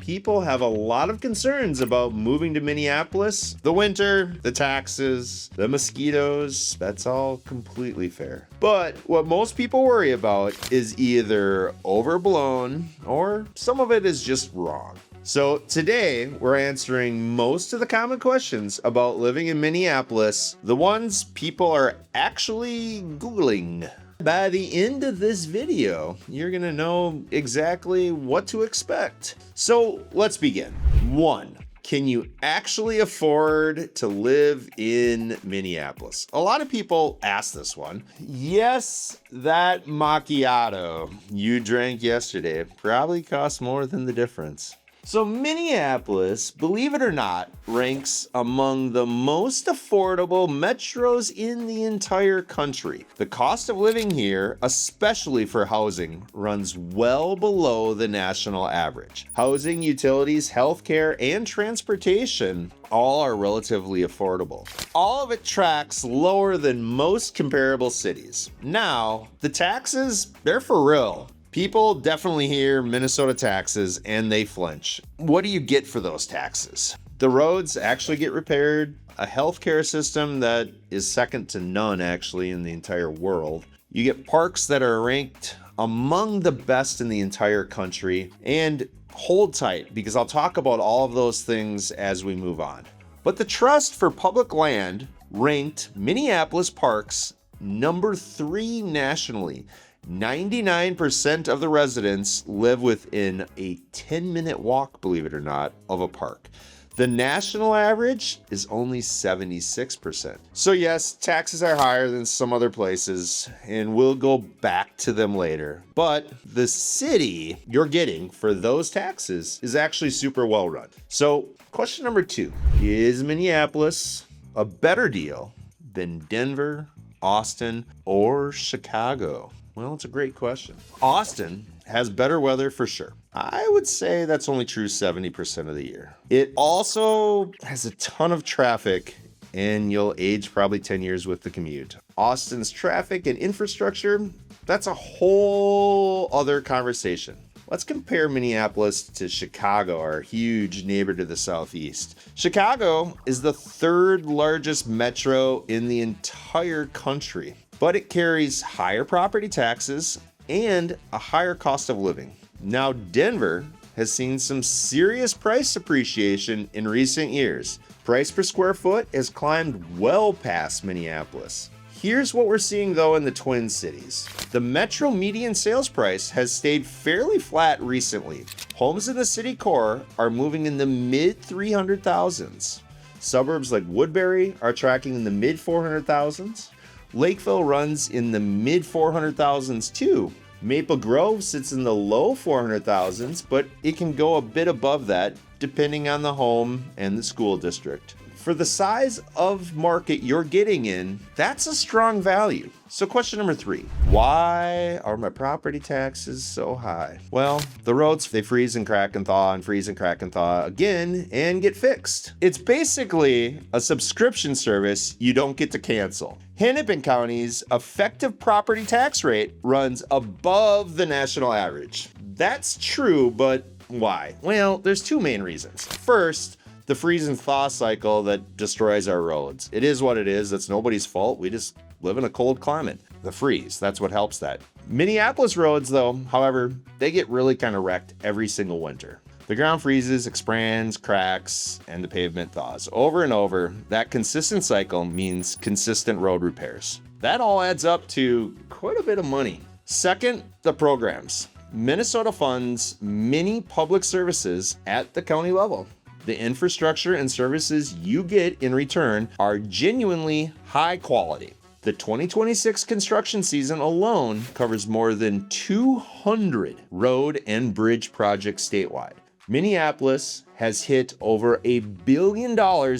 people have a lot of concerns about moving to Minneapolis. The winter, the taxes, the mosquitoes, that's all completely fair. But what most people worry about is either overblown or some of it is just wrong. So today, we're answering most of the common questions about living in Minneapolis, the ones people are actually Googling. By the end of this video, you're gonna know exactly what to expect. So let's begin. 1. Can you actually afford to live in Minneapolis? A lot of people ask this one. Yes, that macchiato you drank yesterday probably costs more than the difference. So Minneapolis, believe it or not, ranks among the most affordable metros in the entire country. The cost of living here, especially for housing, runs well below the national average. Housing, utilities, healthcare, and transportation all are relatively affordable. All of it tracks lower than most comparable cities. Now, the taxes, they're for real. People definitely hear Minnesota taxes and they flinch. What do you get for those taxes? The roads actually get repaired, a healthcare system that is second to none actually in the entire world. You get parks that are ranked among the best in the entire country, and hold tight because I'll talk about all of those things as we move on. But the Trust for Public Land ranked Minneapolis parks number 3 nationally. 99% of the residents live within a 10-minute walk, believe it or not, of a park. The national average is only 76%. So yes, taxes are higher than some other places, and we'll go back to them later. But the city you're getting for those taxes is actually super well run. So question number 2, is Minneapolis a better deal than Denver, Austin, or Chicago? Well, it's a great question. Austin has better weather for sure. I would say that's only true 70% of the year. It also has a ton of traffic, and you'll age probably 10 years with the commute. Austin's traffic and infrastructure, that's a whole other conversation. Let's compare Minneapolis to Chicago, our huge neighbor to the southeast. Chicago is the 3rd largest metro in the entire country, but it carries higher property taxes and a higher cost of living. Now, Denver has seen some serious price appreciation in recent years. Price per square foot has climbed well past Minneapolis. Here's what we're seeing though in the Twin Cities. The metro median sales price has stayed fairly flat recently. Homes in the city core are moving in the mid 300,000s. Suburbs like Woodbury are tracking in the mid 400,000s. Lakeville runs in the mid 400,000s too. Maple Grove sits in the low 400,000s, but it can go a bit above that depending on the home and the school district. For the size of market you're getting in, that's a strong value. So question number 3, why are my property taxes so high? Well, the roads, they freeze and crack and thaw and freeze and crack and thaw again and get fixed. It's basically a subscription service you don't get to cancel. Hennepin County's effective property tax rate runs above the national average. That's true, but why? Well, there's 2 main reasons. First, the freeze and thaw cycle that destroys our roads. It is what it is. That's nobody's fault. We just live in a cold climate. The freeze, that's what helps that. Minneapolis roads, though, however, they get really kind of wrecked every single winter. The ground freezes, expands, cracks, and the pavement thaws. Over and over, that consistent cycle means consistent road repairs. That all adds up to quite a bit of money. Second, the programs. Minnesota funds many public services at the county level. The infrastructure and services you get in return are genuinely high quality. The 2026 construction season alone covers more than 200 road and bridge projects statewide. Minneapolis has hit over $1 billion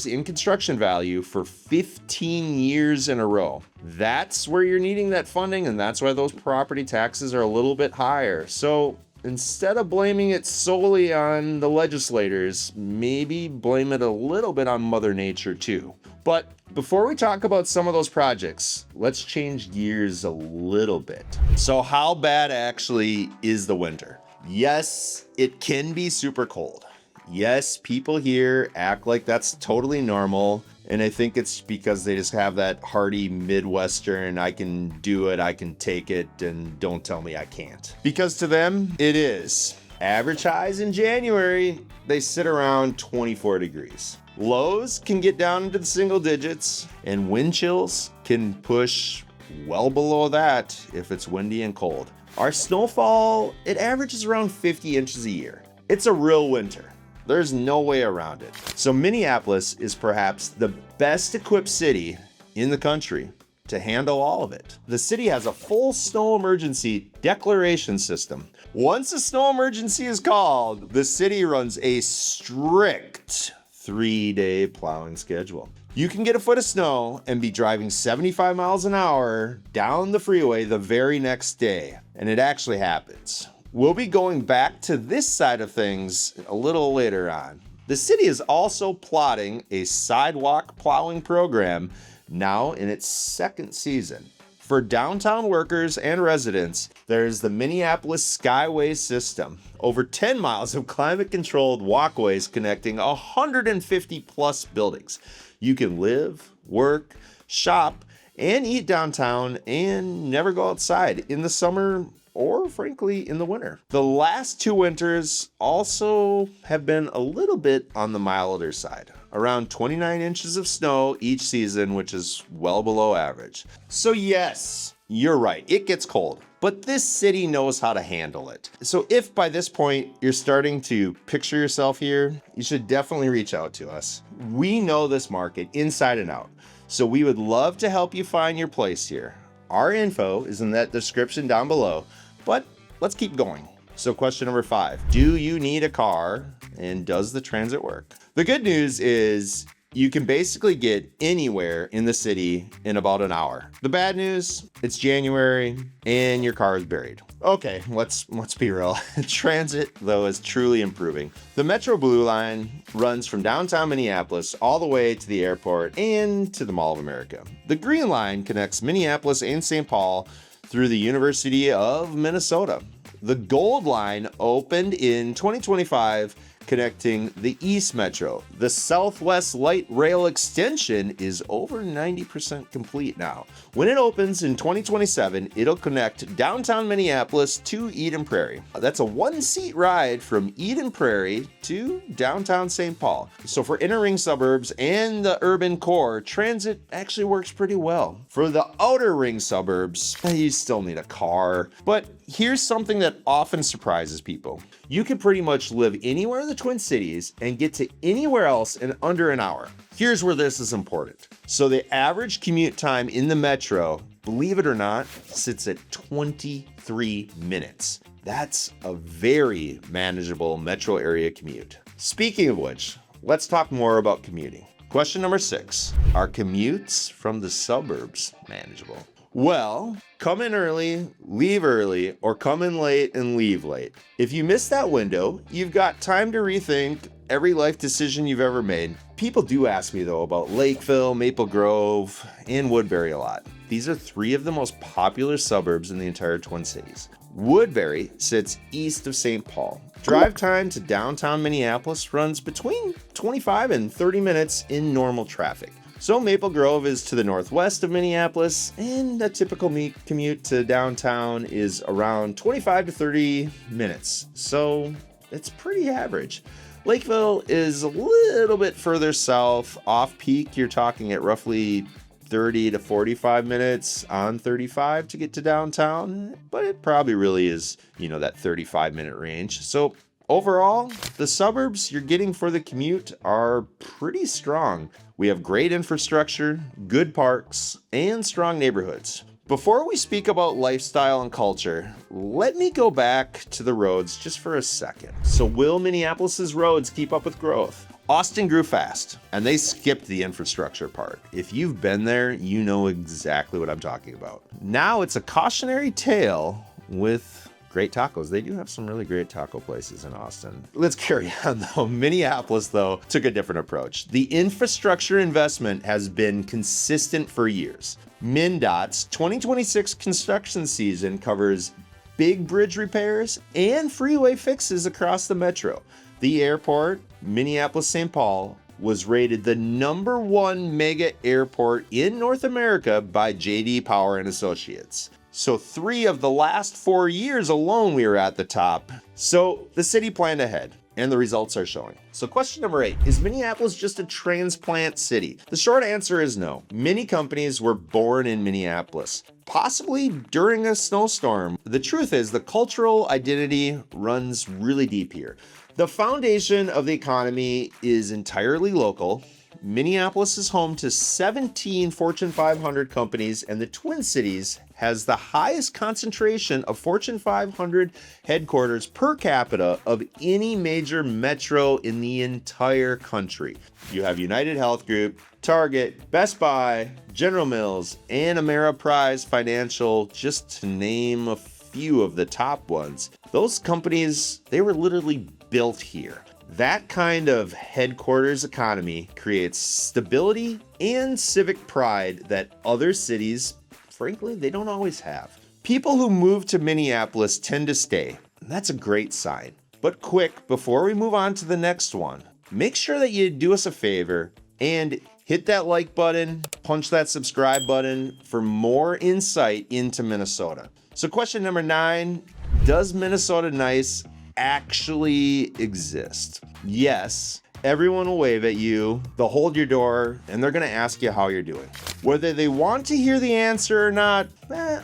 in construction value for 15 years in a row. That's where you're needing that funding, and that's why those property taxes are a little bit higher. So instead of blaming it solely on the legislators, maybe blame it a little bit on Mother Nature too. But before we talk about some of those projects, let's change gears a little bit. So how bad actually is the winter? Yes, it can be super cold. Yes, people here act like that's totally normal. And I think it's because they just have that hearty Midwestern, I can do it, I can take it, and don't tell me I can't. Because to them, it is. Average highs in January, they sit around 24 degrees. Lows can get down into the single digits, and wind chills can push well below that if it's windy and cold. Our snowfall, it averages around 50 inches a year. It's a real winter. There's no way around it. So Minneapolis is perhaps the best equipped city in the country to handle all of it. The city has a full snow emergency declaration system. Once a snow emergency is called, the city runs a strict 3-day plowing schedule. You can get a foot of snow and be driving 75 miles an hour down the freeway the very next day. And it actually happens. We'll be going back to this side of things a little later on. The city is also plotting a sidewalk plowing program now in its second season. For downtown workers and residents, there's the Minneapolis Skyway system. Over 10 miles of climate-controlled walkways connecting 150 plus buildings. You can live, work, shop, and eat downtown and never go outside in the summer or frankly in the winter. The last 2 winters also have been a little bit on the milder side. Around 29 inches of snow each season, which is well below average. So yes, you're right, it gets cold, but this city knows how to handle it. So if by this point you're starting to picture yourself here, you should definitely reach out to us. We know this market inside and out, so we would love to help you find your place here. Our info is in that description down below, but let's keep going. So question number 5, do you need a car and does the transit work? The good news is you can basically get anywhere in the city in about an hour. The bad news, it's January and your car is buried. Okay, let's be real. Transit, though, is truly improving. The Metro Blue Line runs from downtown Minneapolis all the way to the airport and to the Mall of America. The Green Line connects Minneapolis and St. Paul through the University of Minnesota. The Gold Line opened in 2025, connecting the East Metro. The Southwest Light Rail extension is over 90% complete now. When it opens in 2027, it'll connect downtown Minneapolis to Eden Prairie. That's a 1-seat ride from Eden Prairie to downtown St. Paul. So for inner ring suburbs and the urban core, transit actually works pretty well. For the outer ring suburbs, you still need a car. But here's something that often surprises people. You can pretty much live anywhere in the Twin Cities and get to anywhere else in under an hour. Here's where this is important. So the average commute time in the metro, believe it or not, sits at 23 minutes. That's a very manageable metro area commute. Speaking of which, let's talk more about commuting. Question number 6, are commutes from the suburbs manageable? Well, come in early, leave early, or come in late and leave late. If you miss that window, you've got time to rethink every life decision you've ever made. People do ask me though about Lakeville, Maple Grove, and Woodbury a lot. These are 3 of the most popular suburbs in the entire Twin Cities. Woodbury sits east of St. Paul. Drive time to downtown Minneapolis runs between 25 and 30 minutes in normal traffic. So Maple Grove is to the northwest of Minneapolis, and a typical commute to downtown is around 25 to 30 minutes. So it's pretty average. Lakeville is a little bit further south. Off peak, you're talking at roughly 30 to 45 minutes on 35 to get to downtown, but it probably really is, that 35-minute range. So overall, the suburbs you're getting for the commute are pretty strong. We have great infrastructure, good parks, and strong neighborhoods. Before we speak about lifestyle and culture, let me go back to the roads just for a second. So will Minneapolis's roads keep up with growth? Austin grew fast, and they skipped the infrastructure part. If you've been there, you know exactly what I'm talking about. Now it's a cautionary tale with great tacos. They do have some really great taco places in Austin. Let's carry on though. Minneapolis though took a different approach. The infrastructure investment has been consistent for years. MnDOT's 2026 construction season covers big bridge repairs and freeway fixes across the metro. The airport, Minneapolis-St. Paul was rated the #1 mega airport in North America by J.D. Power and Associates. So 3 of the last 4 years alone, we were at the top. So the city planned ahead, and the results are showing. So question number 8, is Minneapolis just a transplant city? The short answer is no. Many companies were born in Minneapolis, possibly during a snowstorm. The truth is the cultural identity runs really deep here. The foundation of the economy is entirely local. Minneapolis is home to 17 Fortune 500 companies, and the Twin Cities has the highest concentration of Fortune 500 headquarters per capita of any major metro in the entire country. You have United Health Group, Target, Best Buy, General Mills, and Ameriprise Financial, just to name a few of the top ones. Those companies, they were literally built here. That kind of headquarters economy creates stability and civic pride that other cities, frankly, they don't always have. People who move to Minneapolis tend to stay, and that's a great sign. But quick, before we move on to the next one, make sure that you do us a favor and hit that like button, punch that subscribe button for more insight into Minnesota. So question number 9, does Minnesota Nice actually exist? Yes, everyone will wave at you, they'll hold your door, and they're gonna ask you how you're doing. Whether they want to hear the answer or not,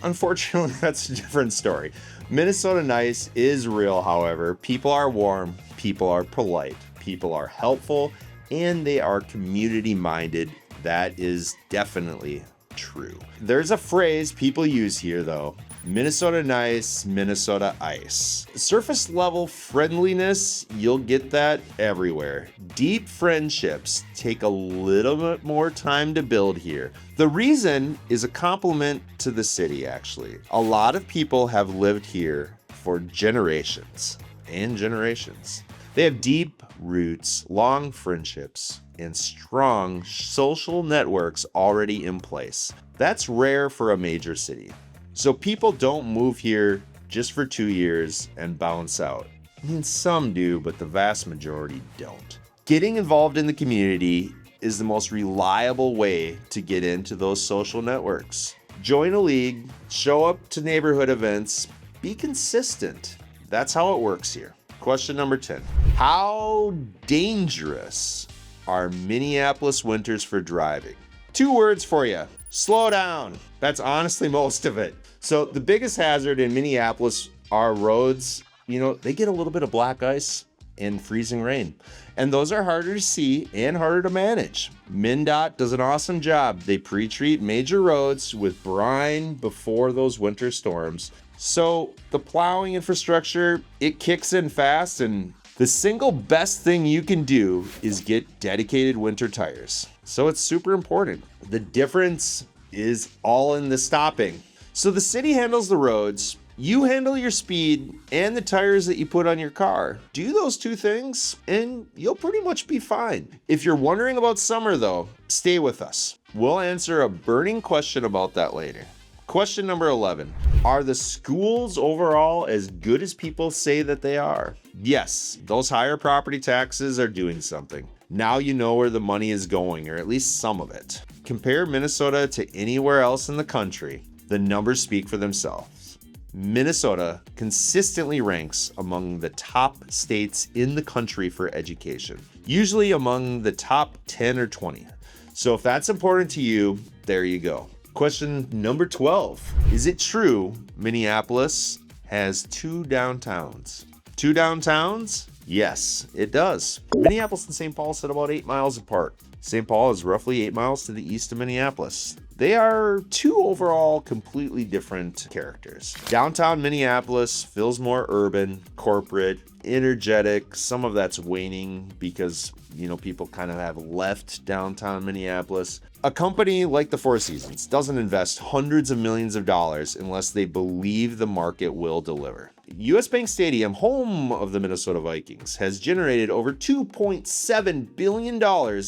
unfortunately, that's a different story. Minnesota Nice is real, however. People are warm, people are polite, people are helpful, and they are community-minded. That is definitely true. There's a phrase people use here, though. Minnesota Nice, Minnesota Ice. Surface level friendliness, you'll get that everywhere. Deep friendships take a little bit more time to build here. The reason is a compliment to the city, actually. A lot of people have lived here for generations and generations. They have deep roots, long friendships, and strong social networks already in place. That's rare for a major city. So people don't move here just for 2 years and bounce out. I mean, some do, but the vast majority don't. Getting involved in the community is the most reliable way to get into those social networks. Join a league, show up to neighborhood events, be consistent. That's how it works here. Question number 10. How dangerous are Minneapolis winters for driving? 2 words for you. Slow down. That's honestly most of it. So the biggest hazard in Minneapolis are roads. They get a little bit of black ice and freezing rain. And those are harder to see and harder to manage. MnDOT does an awesome job. They pre-treat major roads with brine before those winter storms. So the plowing infrastructure, it kicks in fast, and the single best thing you can do is get dedicated winter tires. So it's super important. The difference is all in the stopping. So the city handles the roads, you handle your speed and the tires that you put on your car. Do those 2 things and you'll pretty much be fine. If you're wondering about summer though, stay with us. We'll answer a burning question about that later. Question number 11. Are the schools overall as good as people say that they are? Yes, those higher property taxes are doing something. Now you know where the money is going, or at least some of it. Compare Minnesota to anywhere else in the country. The numbers speak for themselves. Minnesota consistently ranks among the top states in the country for education, usually among the top 10 or 20. So if that's important to you, there you go. Question number 12. Is it true Minneapolis has 2 downtowns? 2 downtowns? Yes, it does. Minneapolis and St. Paul sit about 8 miles apart. St. Paul is roughly 8 miles to the east of Minneapolis. They are 2 overall completely different characters. Downtown Minneapolis feels more urban, corporate, energetic. Some of that's waning because, people kind of have left downtown Minneapolis. A company like the Four Seasons doesn't invest hundreds of millions of dollars unless they believe the market will deliver. US Bank Stadium, home of the Minnesota Vikings, has generated over $2.7 billion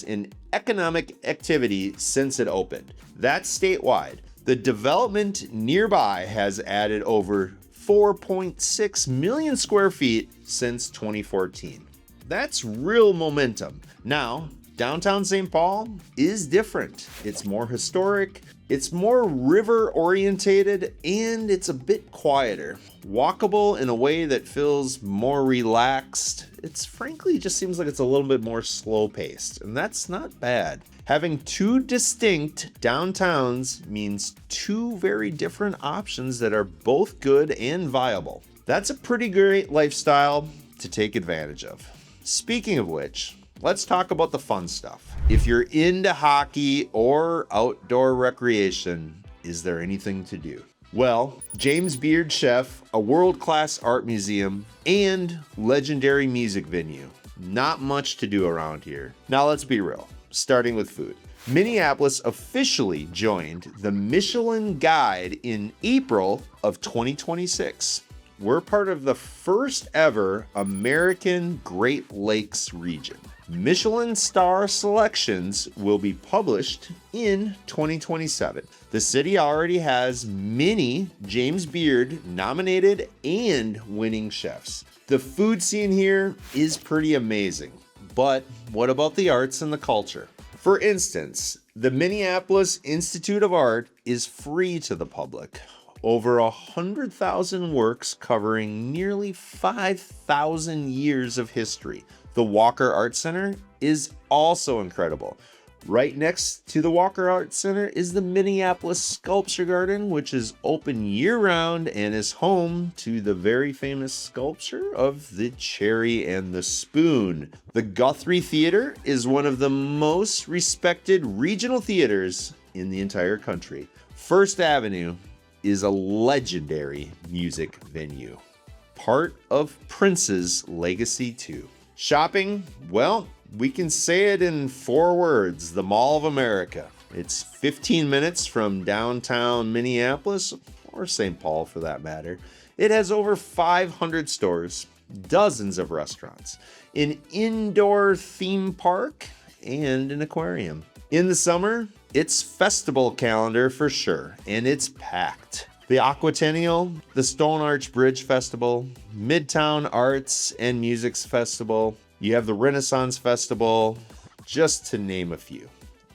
in economic activity since it opened. That's statewide. The development nearby has added over 4.6 million square feet since 2014. That's real momentum. Now, downtown St. Paul is different. It's more historic, it's more river orientated, and it's a bit quieter. Walkable in a way that feels more relaxed. It's frankly just seems like it's a little bit more slow paced, and that's not bad. Having two distinct downtowns means two very different options that are both good and viable. That's a pretty great lifestyle to take advantage of. Speaking of which, let's talk about the fun stuff. If you're into hockey or outdoor recreation, is there anything to do? Well, James Beard Chef, a world-class art museum, and legendary music venue. Not much to do around here. Now let's be real, starting with food. Minneapolis officially joined the Michelin Guide in April of 2026. We're part of the first ever American Great Lakes region. Michelin star selections will be published in 2027. The city already has many James Beard nominated and winning chefs. The food scene here is pretty amazing. But what about the arts and the culture? For instance, the Minneapolis Institute of Art is free to the public. Over 100,000 works covering nearly 5,000 years of history. The Walker Art Center is also incredible. Right next to the Walker Art Center is the Minneapolis Sculpture Garden, which is open year-round and is home to the very famous sculpture of the cherry and the spoon. The Guthrie Theater is one of the most respected regional theaters in the entire country. First Avenue is a legendary music venue, part of Prince's legacy too. Shopping, well, we can say it in 4 words, the Mall of America. It's 15 minutes from downtown Minneapolis, or St. Paul for that matter. It has over 500 stores, dozens of restaurants, an indoor theme park, and an aquarium. In the summer, it's festival calendar for sure, and it's packed. The Aquatennial, the Stone Arch Bridge Festival, Midtown Arts and Music's Festival, you have the Renaissance Festival, just to name a few.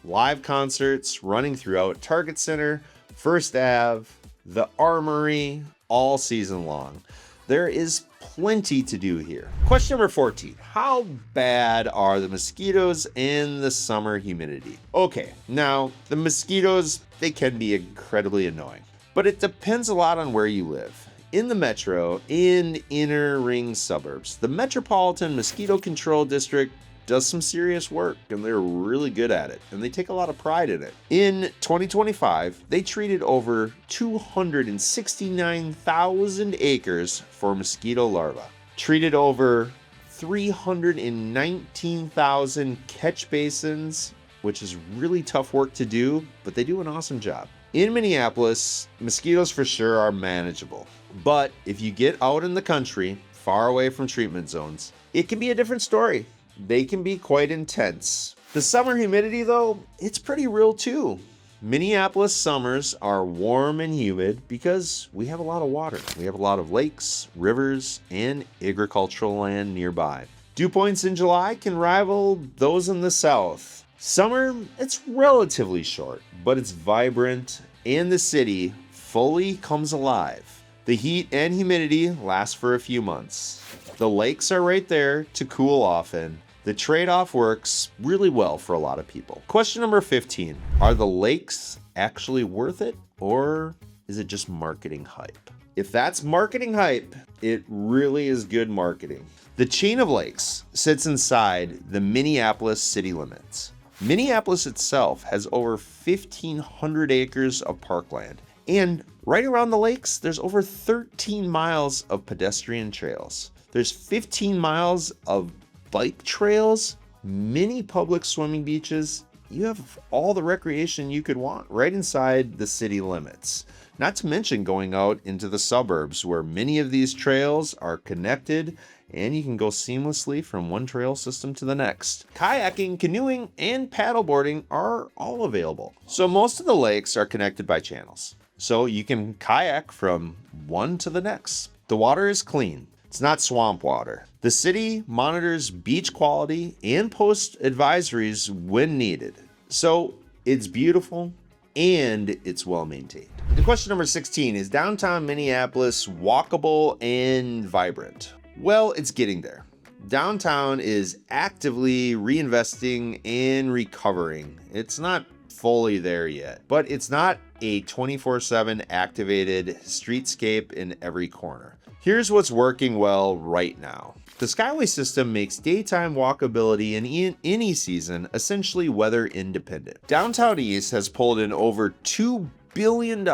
Live concerts running throughout Target Center, First Ave, the Armory, all season long. There is plenty to do here. Question number 14. How bad are the mosquitoes and the summer humidity? Okay, now the mosquitoes, they can be incredibly annoying, but it depends a lot on where you live. In the metro and inner ring suburbs, the Metropolitan Mosquito Control District does some serious work, and they're really good at it, and they take a lot of pride in it. In 2025, they treated over 269,000 acres for mosquito larvae, treated over 319,000 catch basins, which is really tough work to do, but they do an awesome job. In Minneapolis, mosquitoes for sure are manageable, but if you get out in the country, far away from treatment zones, it can be a different story. They can be quite intense. The summer humidity though, it's pretty real too. Minneapolis summers are warm and humid because we have a lot of water. We have a lot of lakes, rivers, and agricultural land nearby. Dew points in July can rival those in the south. Summer, it's relatively short, but it's vibrant and the city fully comes alive. The heat and humidity last for a few months. The lakes are right there to cool off in. The trade-off works really well for a lot of people. Question number 15. Are the lakes actually worth it, or is it just marketing hype? If that's marketing hype, it really is good marketing. The chain of lakes sits inside the Minneapolis city limits. Minneapolis itself has over 1,500 acres of parkland. And right around the lakes, there's over 13 miles of pedestrian trails. There's 15 miles of bike trails, many public swimming beaches. You have all the recreation you could want right inside the city limits. Not to mention going out into the suburbs where many of these trails are connected and you can go seamlessly from one trail system to the next. Kayaking, canoeing, and paddleboarding are all available. So most of the lakes are connected by channels. So you can kayak from one to the next. The water is clean. It's not swamp water. The city monitors beach quality and posts advisories when needed. So it's beautiful and it's well maintained. The question number 16 is downtown Minneapolis walkable and vibrant? Well, it's getting there. Downtown is actively reinvesting and recovering. It's not fully there yet, but it's not a 24/7 activated streetscape in every corner. Here's what's working well right now. The Skyway system makes daytime walkability in any season essentially weather independent. Downtown East has pulled in over $2 billion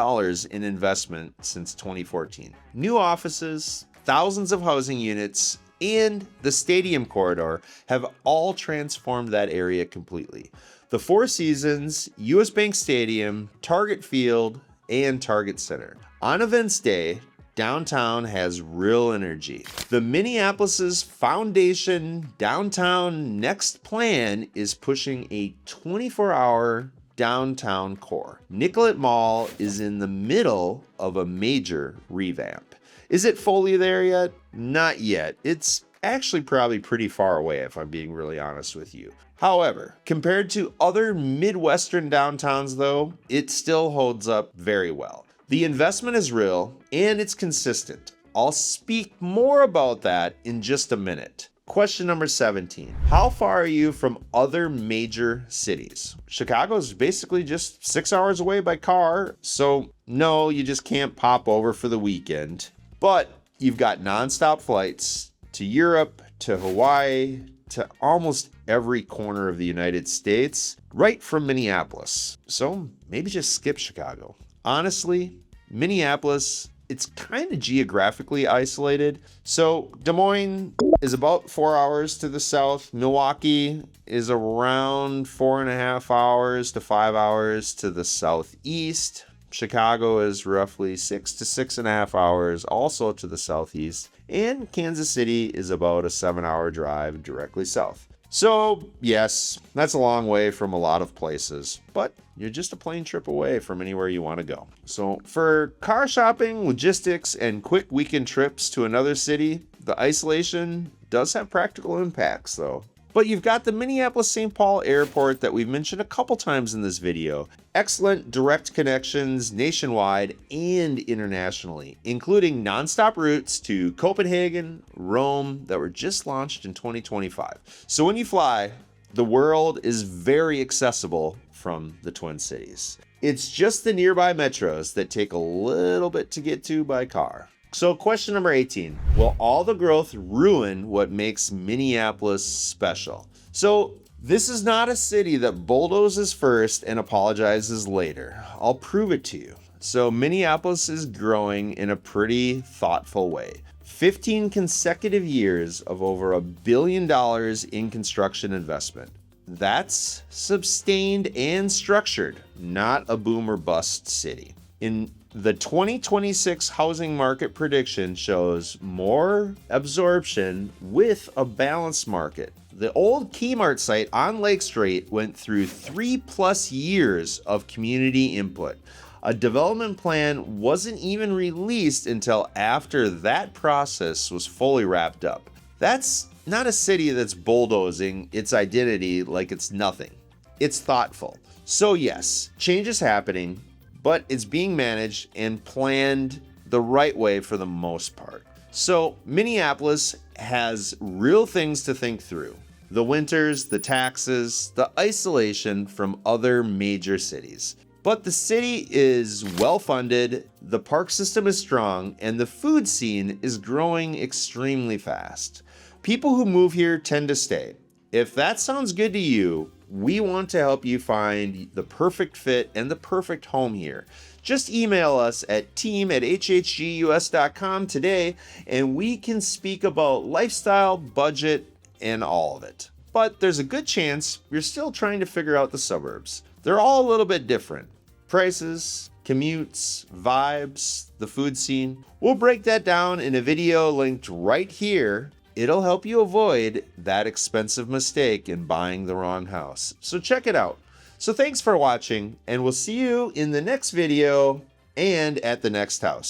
in investment since 2014. New offices, thousands of housing units, and the stadium corridor have all transformed that area completely. The Four Seasons, US Bank Stadium, Target Field, and Target Center. On events day, downtown has real energy. The Minneapolis Foundation Downtown Next Plan is pushing a 24-hour downtown core. Nicollet Mall is in the middle of a major revamp. Is it fully there yet? Not yet. It's actually probably pretty far away if I'm being really honest with you. However, compared to other Midwestern downtowns though, it still holds up very well. The investment is real and it's consistent. I'll speak more about that in just a minute. Question number 17. How far are you from other major cities? Chicago is basically just 6 hours away by car, so no, you just can't pop over for the weekend. But you've got nonstop flights to Europe, to Hawaii, to almost every corner of the United States, right from Minneapolis. So maybe just skip Chicago. Honestly, Minneapolis, it's kind of geographically isolated. So Des Moines is about 4 hours to the south. Milwaukee is around 4.5 hours to 5 hours to the southeast. Chicago is roughly 6 to 6.5 hours also to the southeast. And Kansas City is about a 7-hour drive directly south. So yes, that's a long way from a lot of places, but you're just a plane trip away from anywhere you want to go. So for car shopping, logistics, and quick weekend trips to another city, the isolation does have practical impacts though. But you've got the Minneapolis-St. Paul Airport that we've mentioned a couple times in this video. Excellent direct connections nationwide and internationally, including nonstop routes to Copenhagen, Rome that were just launched in 2025. So when you fly, the world is very accessible from the Twin Cities. It's just the nearby metros that take a little bit to get to by car. So question number 18, will all the growth ruin what makes Minneapolis special? So this is not a city that bulldozes first and apologizes later. I'll prove it to you. So Minneapolis is growing in a pretty thoughtful way. 15 consecutive years of over $1 billion in construction investment. That's sustained and structured, not a boom or bust city. In the 2026 housing market prediction shows more absorption with a balanced market. The old Kmart site on Lake Street went through 3+ years of community input. A development plan wasn't even released until after that process was fully wrapped up. That's not a city that's bulldozing its identity like it's nothing. It's thoughtful. So yes, change is happening, but it's being managed and planned the right way for the most part. So Minneapolis has real things to think through. The winters, the taxes, the isolation from other major cities. But the city is well funded, the park system is strong, and the food scene is growing extremely fast. People who move here tend to stay. If that sounds good to you, we want to help you find the perfect fit and the perfect home here. Just email us at team@hhgus.com today and we can speak about lifestyle, budget, and all of it. But there's a good chance you're still trying to figure out the suburbs. They're all a little bit different. Prices, commutes, vibes, the food scene. We'll break that down in a video linked right here. It'll help you avoid that expensive mistake in buying the wrong house. So check it out. So thanks for watching, and we'll see you in the next video and at the next house.